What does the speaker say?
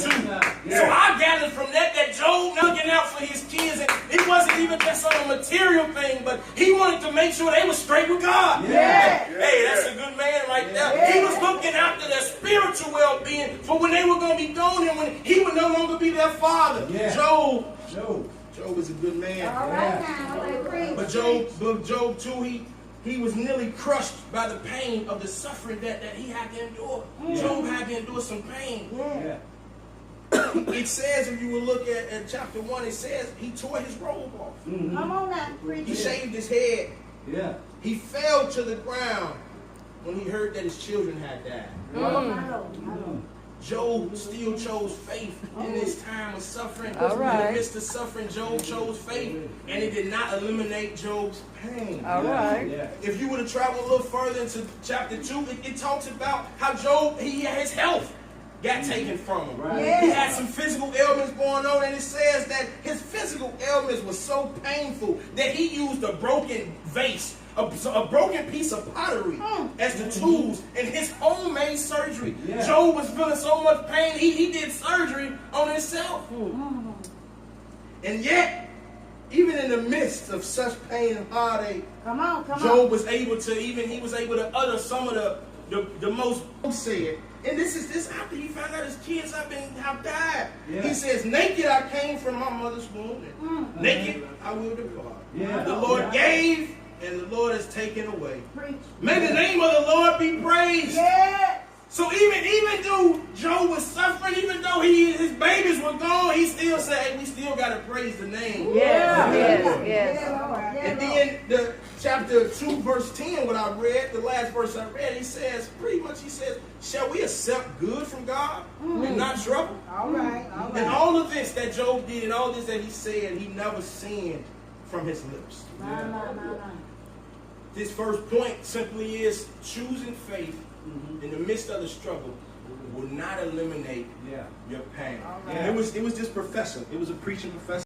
too. So I gathered from that Job looking out for his kids, and it wasn't even just on a material thing, but he wanted to make sure they were straight with God. Hey, that's a good man right there. He was looking after their spiritual well-being for when they were going to be gone and when he would no longer be their father. Job is a good man. All right now. But Job too, he was nearly crushed by the pain of the suffering that he had to endure. Job had to endure some pain. It says, if you will look at chapter 1, it says he tore his robe off. Come on now, preacher. He shaved his head. He fell to the ground when he heard that his children had died. Job still chose faith in this time of suffering. In the midst of suffering, Job chose faith, and it did not eliminate Job's pain. If you were to travel a little further into chapter 2, it talks about how Job, his health got taken from him. He had some physical ailments going on, and it says that his physical ailments were so painful that he used a broken vase, a broken piece of pottery as the tools in his homemade surgery. Job was feeling so much pain, he did surgery on himself. And yet, even in the midst of such pain and heartache, Job was able to utter some of the most said. And this is after he found out his kids have died. He says, naked I came from my mother's womb, and naked I will depart. The Lord gave, and the Lord has taken away. May the name of the Lord be praised. So even though Job was suffering, even though his babies were gone, he still said, hey, we still got to praise the name. And then the chapter 2, verse 10, what I read, the last verse I read, he says, shall we accept good from God and not trouble? And all of this that Job did, and all this that he said, he never sinned from his lips. This first point simply is choosing faith in the midst of the struggle will not eliminate your pain. It was this professor. It was a preaching professor.